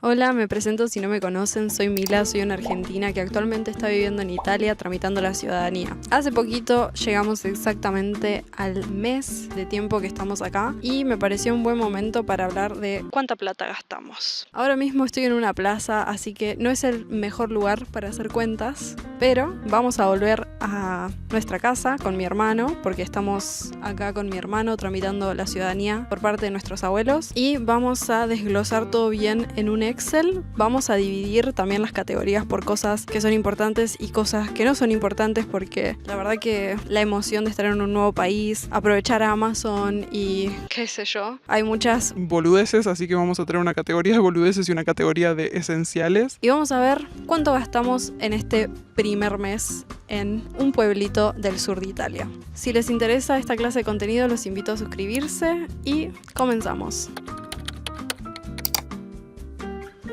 Hola, me presento si no me conocen, soy Mila, soy una argentina que actualmente está viviendo en Italia tramitando la ciudadanía. Hace poquito llegamos exactamente al mes de tiempo que estamos acá y me pareció un buen momento para hablar de cuánta plata gastamos. Ahora mismo estoy en una plaza, así que no es el mejor lugar para hacer cuentas, pero vamos a volver a nuestra casa con mi hermano, porque estamos acá con mi hermano tramitando la ciudadanía por parte de nuestros abuelos y vamos a desglosar todo bien en un Excel. Vamos a dividir también las categorías por cosas que son importantes y cosas que no son importantes, porque la verdad que la emoción de estar en un nuevo país, aprovechar Amazon y qué sé yo, hay muchas boludeces, así que vamos a tener una categoría de boludeces y una categoría de esenciales. y vamos a ver cuánto gastamos en este primer mes en un pueblito del sur de Italia. Si les interesa esta clase de contenido, los invito a suscribirse y comenzamos.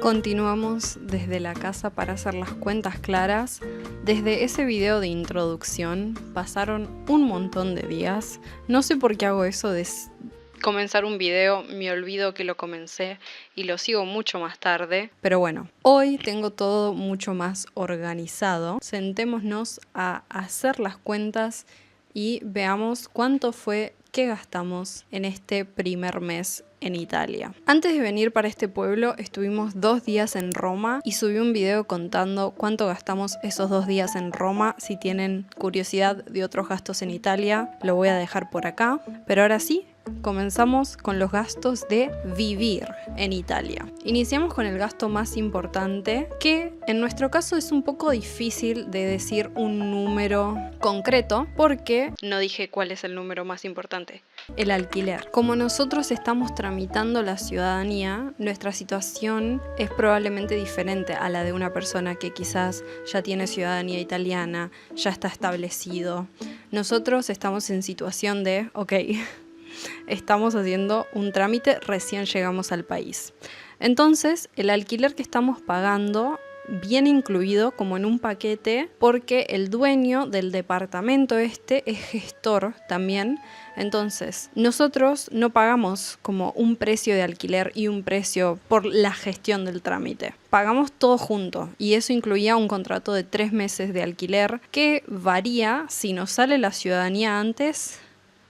Continuamos desde la casa para hacer las cuentas claras. Desde ese video de introducción pasaron un montón de días. No sé por qué hago eso de comenzar un video, me olvido que lo comencé y lo sigo mucho más tarde. Pero bueno, hoy tengo todo mucho más organizado. Sentémonos a hacer las cuentas y veamos cuánto fue que gastamos en este primer mes en Italia. Antes de venir para este pueblo estuvimos 2 días en Roma y subí un video contando cuánto gastamos esos 2 días en Roma. Si tienen curiosidad de otros gastos en Italia, lo voy a dejar por acá. Pero ahora sí, comenzamos con los gastos de vivir en Italia. Iniciamos con el gasto más importante, que en nuestro caso es un poco difícil de decir un número concreto porque no dije cuál es el número más importante. El alquiler. Como nosotros estamos tramitando la ciudadanía, nuestra situación es probablemente diferente a la de una persona que quizás ya tiene ciudadanía italiana, ya está establecido. Nosotros estamos en situación de, estamos haciendo un trámite, recién llegamos al país. Entonces, el alquiler que estamos pagando viene incluido como en un paquete porque el dueño del departamento es gestor también. Entonces, nosotros no pagamos como un precio de alquiler y un precio por la gestión del trámite. Pagamos todo junto y eso incluía un contrato de 3 meses de alquiler que varía si nos sale la ciudadanía antes.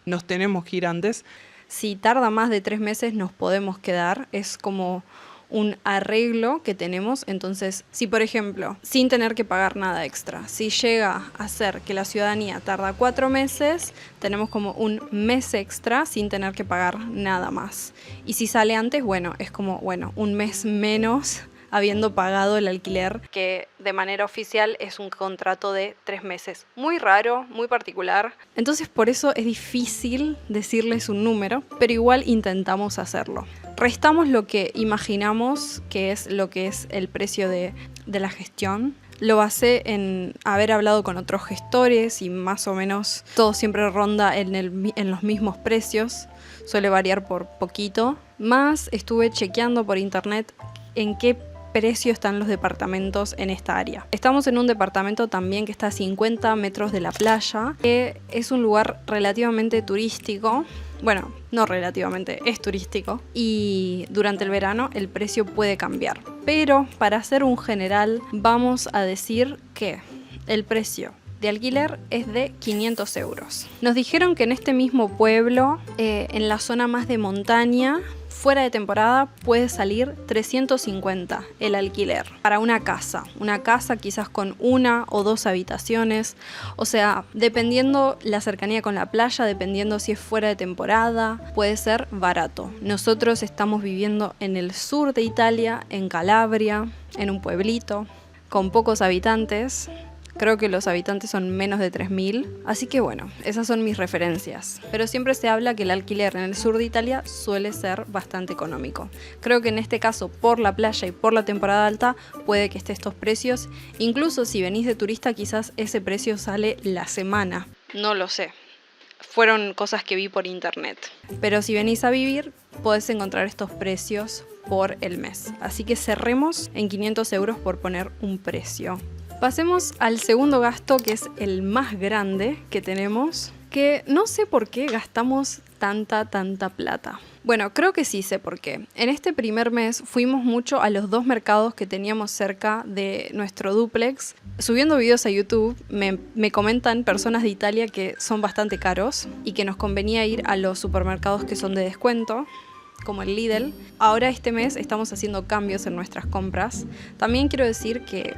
Nos tenemos que ir antes. Si tarda más de 3 meses nos podemos quedar, es como un arreglo que tenemos. Entonces, si por ejemplo, sin tener que pagar nada extra, si llega a ser que la ciudadanía tarda 4 meses, tenemos como un mes extra sin tener que pagar nada más. Y si sale antes, es como, un mes menos habiendo pagado el alquiler, que de manera oficial es un contrato de 3 meses. Muy raro, muy particular. Entonces por eso es difícil decirles un número, pero igual intentamos hacerlo. Restamos lo que imaginamos que es el precio de la gestión. Lo basé en haber hablado con otros gestores y más o menos todo siempre ronda en los mismos precios. Suele variar por poquito. Más estuve chequeando por internet en qué precio están los departamentos en esta área. Estamos en un departamento también que está a 50 metros de la playa, que es un lugar relativamente turístico. Bueno, no relativamente, es turístico. Y durante el verano el precio puede cambiar. Pero para hacer un general, vamos a decir que el precio de alquiler es de 500 euros. Nos dijeron que en este mismo pueblo, en la zona más de montaña, fuera de temporada puede salir 350 el alquiler para una casa quizás con 1 o 2 habitaciones, o sea, dependiendo la cercanía con la playa, dependiendo si es fuera de temporada, puede ser barato. Nosotros estamos viviendo en el sur de Italia, en Calabria, en un pueblito con pocos habitantes. Creo que los habitantes son menos de 3.000, así que esas son mis referencias. Pero siempre se habla que el alquiler en el sur de Italia suele ser bastante económico. Creo que en este caso, por la playa y por la temporada alta, puede que esté estos precios. Incluso si venís de turista, quizás ese precio sale la semana. No lo sé. Fueron cosas que vi por internet. Pero si venís a vivir, podés encontrar estos precios por el mes. Así que cerremos en 500 euros por poner un precio. Pasemos al segundo gasto, que es el más grande que tenemos, que no sé por qué gastamos tanta plata? Bueno, creo que sí sé por qué. En este primer mes fuimos mucho a los 2 mercados que teníamos cerca de nuestro dúplex. Subiendo videos a YouTube me comentan personas de Italia que son bastante caros y que nos convenía ir a los supermercados que son de descuento, como el Lidl. Ahora este mes estamos haciendo cambios en nuestras compras. También quiero decir que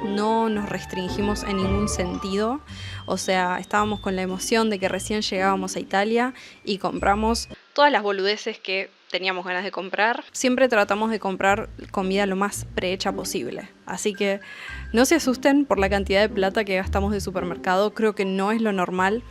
no nos restringimos en ningún sentido. O sea, estábamos con la emoción de que recién llegábamos a Italia y compramos todas las boludeces que teníamos ganas de comprar. Siempre tratamos de comprar comida lo más prehecha posible. Así que no se asusten por la cantidad de plata que gastamos de supermercado. Creo que no es lo normal.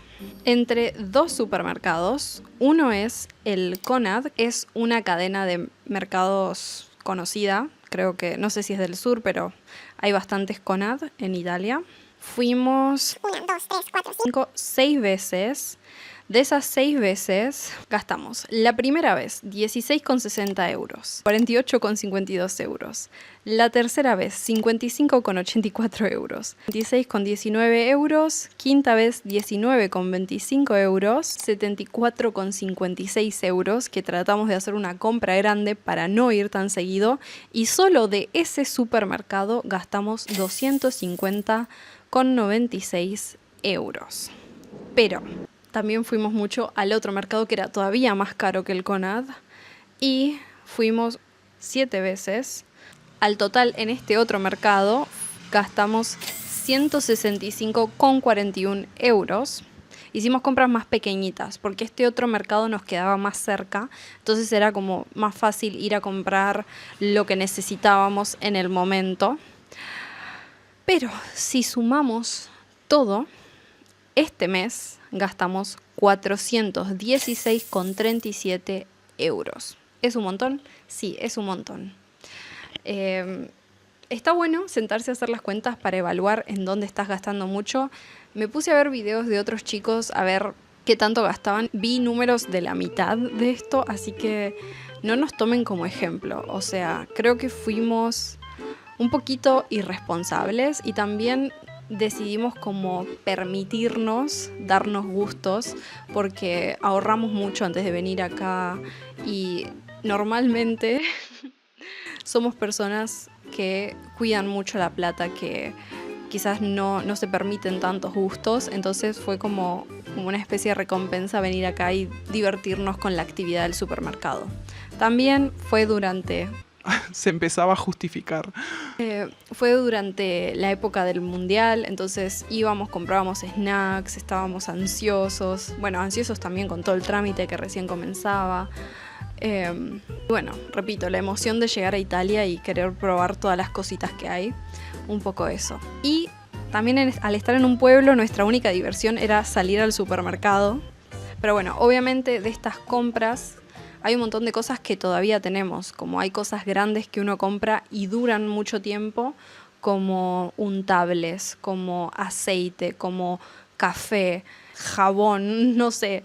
Entre 2 supermercados, uno es el Conad, es una cadena de mercados conocida. Creo que, no sé si es del sur, pero hay bastantes Conad en Italia. Fuimos 1, 2, 3, 4, 5, 6 veces. De esas 6 veces gastamos la primera vez 16,60 euros, 48,52 euros. La tercera vez 55,84 euros, 26,19 euros. Quinta vez 19,25 euros, 74,56 euros, que tratamos de hacer una compra grande para no ir tan seguido. Y solo de ese supermercado gastamos 250,96 euros. Pero también fuimos mucho al otro mercado que era todavía más caro que el Conad y fuimos 7 veces. Al total en este otro mercado gastamos 165,41 euros. Hicimos compras más pequeñitas porque este otro mercado nos quedaba más cerca, entonces era como más fácil ir a comprar lo que necesitábamos en el momento. Pero si sumamos todo, este mes gastamos 416,37 euros. ¿Es un montón? Sí, es un montón. Está bueno sentarse a hacer las cuentas para evaluar en dónde estás gastando mucho. Me puse a ver videos de otros chicos a ver qué tanto gastaban. Vi números de la mitad de esto, así que no nos tomen como ejemplo. O sea, creo que fuimos un poquito irresponsables y también decidimos como permitirnos darnos gustos porque ahorramos mucho antes de venir acá y normalmente somos personas que cuidan mucho la plata, que quizás no se permiten tantos gustos, entonces fue como una especie de recompensa venir acá y divertirnos con la actividad del supermercado. También fue durante... Se empezaba a justificar. Fue durante la época del mundial, entonces íbamos, comprábamos snacks, estábamos ansiosos. Bueno, ansiosos también con todo el trámite que recién comenzaba. Bueno, repito, la emoción de llegar a Italia y querer probar todas las cositas que hay. Un poco eso. Y también al estar en un pueblo, nuestra única diversión era salir al supermercado. Pero bueno, obviamente de estas compras hay un montón de cosas que todavía tenemos, como hay cosas grandes que uno compra y duran mucho tiempo, como untables, como aceite, como café, jabón, no sé,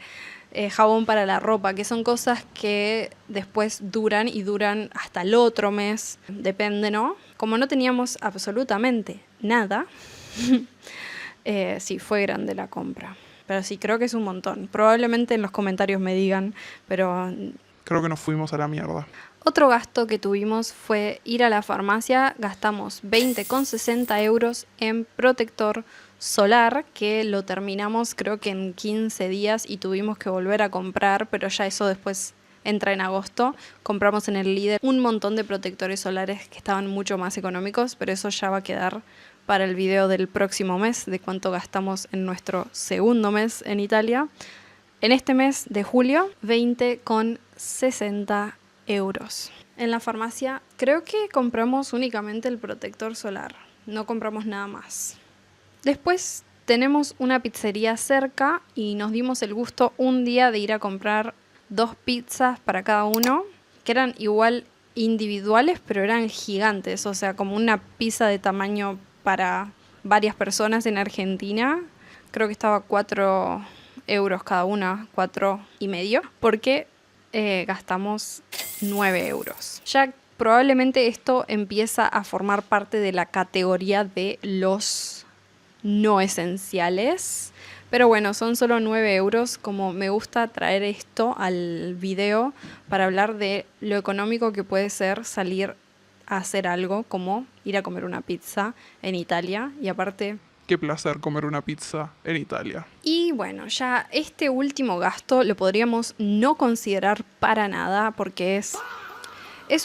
jabón para la ropa, que son cosas que después duran y duran hasta el otro mes, depende, ¿no? Como no teníamos absolutamente nada, sí, fue grande la compra. Pero sí, creo que es un montón. Probablemente en los comentarios me digan, pero... Creo que nos fuimos a la mierda. Otro gasto que tuvimos fue ir a la farmacia. Gastamos 20,60 euros en protector solar, que lo terminamos creo que en 15 días y tuvimos que volver a comprar, pero ya eso después entra en agosto. Compramos en el Lidl un montón de protectores solares que estaban mucho más económicos, pero eso ya va a quedar para el video del próximo mes, de cuánto gastamos en nuestro segundo mes en Italia. En este mes de julio, 20,60 euros. En la farmacia creo que compramos únicamente el protector solar, no compramos nada más. Después tenemos una pizzería cerca y nos dimos el gusto un día de ir a comprar 2 pizzas para cada uno, que eran igual individuales, pero eran gigantes, o sea, como una pizza de tamaño para varias personas en Argentina. Creo que estaba 4 euros cada una, 4,5, porque gastamos 9 euros. Ya probablemente esto empieza a formar parte de la categoría de los no esenciales, Pero bueno, son solo 9 euros. Como me gusta traer esto al video para hablar de lo económico que puede ser salir a hacer algo como ir a comer una pizza en Italia. Y aparte, Qué placer comer una pizza en Italia. y bueno, ya este último gasto lo podríamos no considerar para nada porque es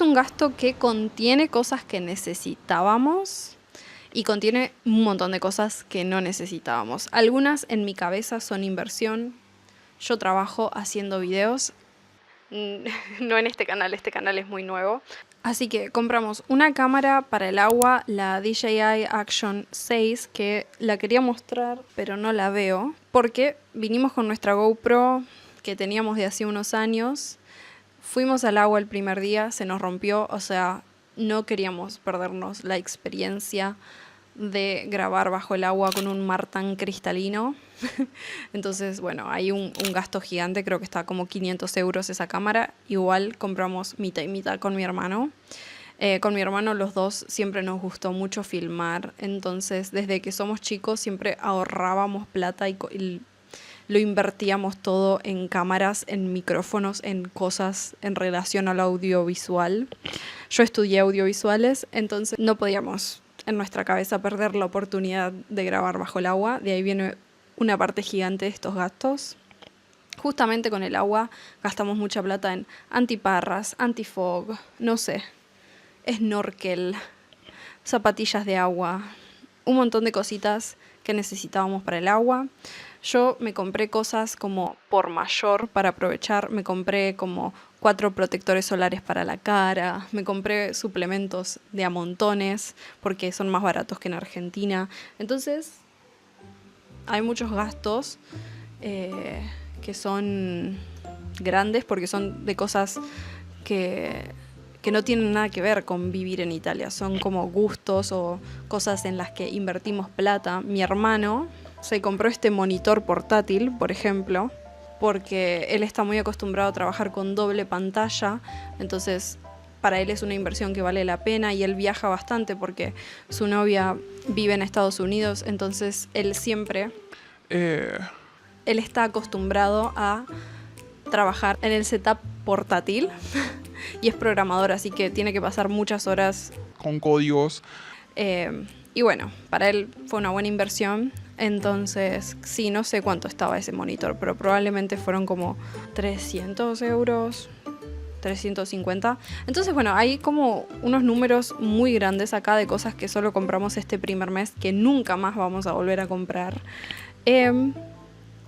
un gasto que contiene cosas que necesitábamos y contiene un montón de cosas que no necesitábamos. Algunas en mi cabeza son inversión. Yo trabajo haciendo videos, no en este canal es muy nuevo. Así que compramos una cámara para el agua, la DJI Action 6, que la quería mostrar, pero no la veo, porque vinimos con nuestra GoPro que teníamos de hace unos años. Fuimos al agua el primer día, se nos rompió, o sea, no queríamos perdernos la experiencia de grabar bajo el agua con un mar tan cristalino. Entonces, bueno, hay un gasto gigante, creo que está como 500 euros esa cámara. Igual compramos mitad y mitad con mi hermano. Con mi hermano los dos siempre nos gustó mucho filmar, entonces desde que somos chicos siempre ahorrábamos plata y lo invertíamos todo en cámaras, en micrófonos, en cosas en relación al audiovisual. Yo estudié audiovisuales, entonces no podíamos en nuestra cabeza perder la oportunidad de grabar bajo el agua. De ahí viene una parte gigante de estos gastos. Justamente con el agua gastamos mucha plata en antiparras, antifog, no sé, snorkel, zapatillas de agua, un montón de cositas que necesitábamos para el agua. Yo me compré cosas como por mayor para aprovechar, me compré como 4 protectores solares para la cara, me compré suplementos de a montones porque son más baratos que en Argentina. Entonces, hay muchos gastos que son grandes porque son de cosas que no tienen nada que ver con vivir en Italia. Son como gustos o cosas en las que invertimos plata. Mi hermano se compró este monitor portátil, por ejemplo, porque él está muy acostumbrado a trabajar con doble pantalla, entonces para él es una inversión que vale la pena y él viaja bastante porque su novia vive en Estados Unidos, entonces él siempre, él está acostumbrado a trabajar en el setup portátil y es programador, así que tiene que pasar muchas horas Con códigos. y bueno, para él fue una buena inversión. Entonces, sí, no sé cuánto estaba ese monitor, pero probablemente fueron como 300 euros, 350. Entonces, bueno, hay como unos números muy grandes acá de cosas que solo compramos este primer mes, que nunca más vamos a volver a comprar.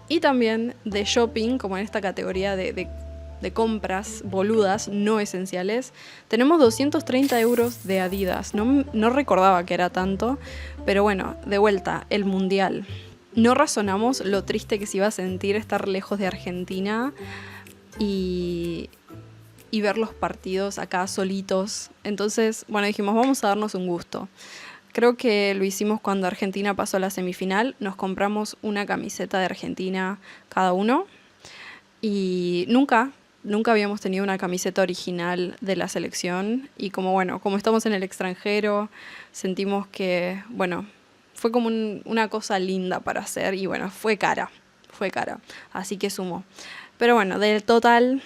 Y también de shopping, como en esta categoría de compras boludas, no esenciales. Tenemos 230 euros de Adidas. No recordaba que era tanto, pero bueno, de vuelta, el mundial. No razonamos lo triste que se iba a sentir estar lejos de Argentina y ver los partidos acá solitos. Entonces, bueno, dijimos, vamos a darnos un gusto. Creo que lo hicimos cuando Argentina pasó a la semifinal. Nos compramos una camiseta de Argentina cada uno y nunca habíamos tenido una camiseta original de la selección y como estamos en el extranjero, sentimos que, bueno, fue como una cosa linda para hacer y bueno, fue cara, así que sumó. Pero bueno, del total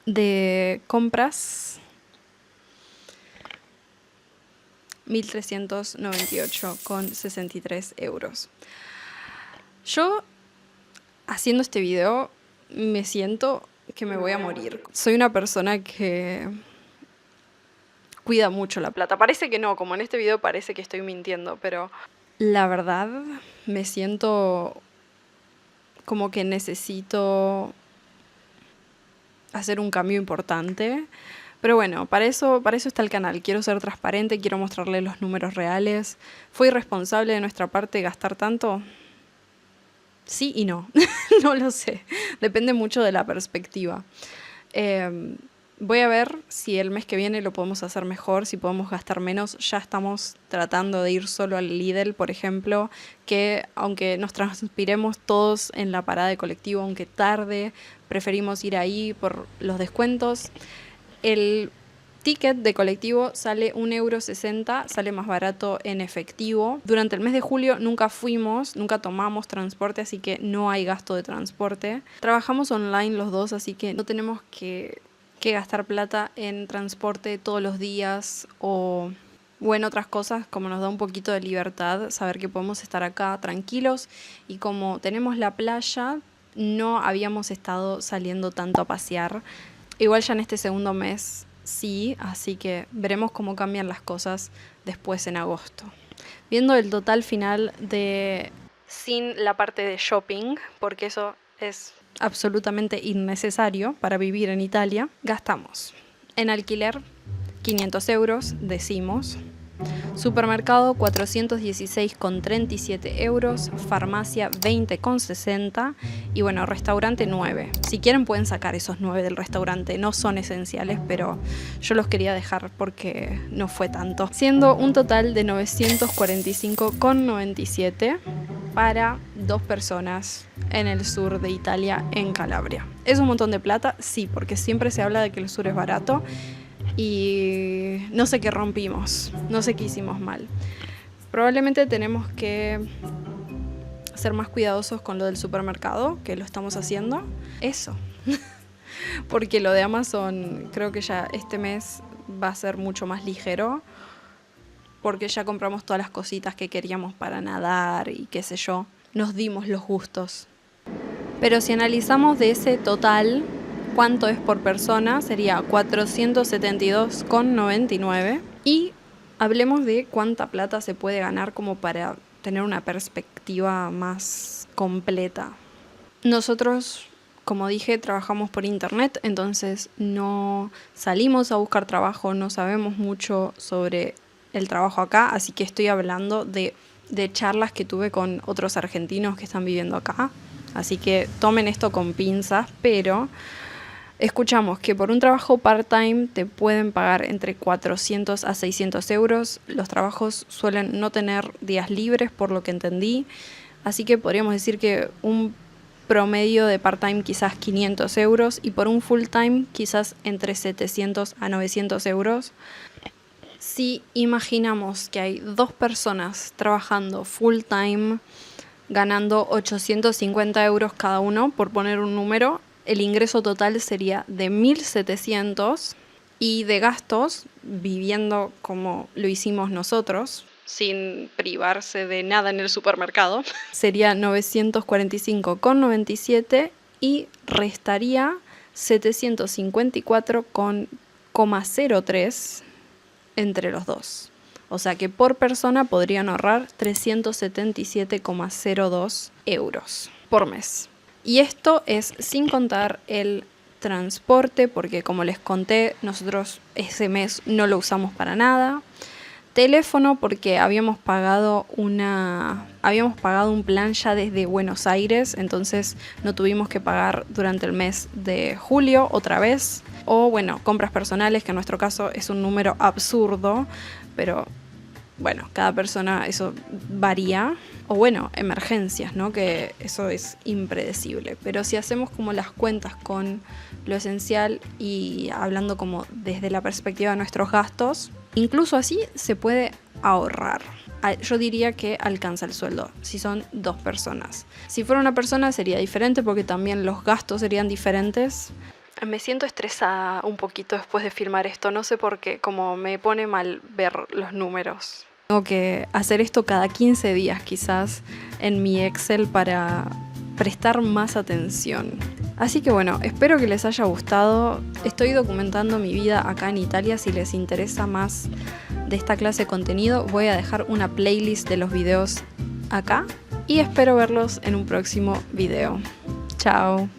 de compras, 1.398,63 euros. Yo, haciendo este video, me siento que me voy a morir. Soy una persona que cuida mucho la plata. Parece que no, como en este video parece que estoy mintiendo, pero la verdad me siento como que necesito hacer un cambio importante. Pero bueno, para eso está el canal. Quiero ser transparente, quiero mostrarles los números reales. ¿Fue irresponsable de nuestra parte gastar tanto? Sí y no, no lo sé, depende mucho de la perspectiva. Voy a ver si el mes que viene lo podemos hacer mejor, si podemos gastar menos. Ya estamos tratando de ir solo al Lidl, por ejemplo, que aunque nos transpiremos todos en la parada de colectivo, aunque tarde, preferimos ir ahí por los descuentos. El Ticket de colectivo sale 1,60 €, sale más barato en efectivo. Durante el mes de julio nunca tomamos transporte, así que no hay gasto de transporte. Trabajamos online los dos, así que no tenemos que gastar plata en transporte todos los días o en otras cosas, como nos da un poquito de libertad saber que podemos estar acá tranquilos, y como tenemos la playa, no habíamos estado saliendo tanto a pasear. Igual ya en este segundo mes sí, así que veremos cómo cambian las cosas después en agosto. Viendo el total final sin la parte de shopping, porque eso es absolutamente innecesario para vivir en Italia, gastamos en alquiler 500 €, decimos. Supermercado 416,37 €, farmacia 20,60 y bueno, restaurante 9. Si quieren pueden sacar esos 9 del restaurante, no son esenciales, pero yo los quería dejar porque no fue tanto. Siendo un total de 945,97 para 2 personas en el sur de Italia, en Calabria. ¿Es un montón de plata? Sí, porque siempre se habla de que el sur es barato. Y no sé qué rompimos, no sé qué hicimos mal. Probablemente tenemos que ser más cuidadosos con lo del supermercado, que lo estamos haciendo. Eso. Porque lo de Amazon creo que ya este mes va a ser mucho más ligero, porque ya compramos todas las cositas que queríamos para nadar y qué sé yo. Nos dimos los gustos. Pero si analizamos de ese total, ¿cuánto es por persona? Sería 472,99. Y hablemos de cuánta plata se puede ganar como para tener una perspectiva más completa. Nosotros, como dije, trabajamos por internet, entonces no salimos a buscar trabajo, no sabemos mucho sobre el trabajo acá, así que estoy hablando de charlas que tuve con otros argentinos que están viviendo acá. Así que tomen esto con pinzas, pero escuchamos que por un trabajo part-time te pueden pagar entre 400 a 600 €. Los trabajos suelen no tener días libres, por lo que entendí. Así que podríamos decir que un promedio de part-time quizás 500 € y por un full-time quizás entre 700 a 900 €. Si imaginamos que hay 2 personas trabajando full-time, ganando 850 € cada uno, por poner un número, el ingreso total sería de 1.700, y de gastos, viviendo como lo hicimos nosotros, sin privarse de nada en el supermercado, sería 945,97 y restaría 754,03 entre los dos. O sea que por persona podrían ahorrar 377,02 € por mes. Y esto es sin contar el transporte, porque como les conté, nosotros ese mes no lo usamos para nada. Teléfono, porque habíamos pagado un plan ya desde Buenos Aires, entonces no tuvimos que pagar durante el mes de julio otra vez. O bueno, compras personales, que en nuestro caso es un número absurdo, pero bueno, cada persona eso varía. O bueno, emergencias, ¿no? Que eso es impredecible. Pero si hacemos como las cuentas con lo esencial y hablando como desde la perspectiva de nuestros gastos, incluso así se puede ahorrar. Yo diría que alcanza el sueldo si son 2 personas. Si fuera una persona sería diferente, porque también los gastos serían diferentes. Me siento estresada un poquito después de filmar esto, no sé por qué, como me pone mal ver los números. Tengo que hacer esto cada 15 días quizás en mi Excel para prestar más atención. Así que bueno, espero que les haya gustado. Estoy documentando mi vida acá en Italia. Si les interesa más de esta clase de contenido, voy a dejar una playlist de los videos acá y espero verlos en un próximo video. Chao.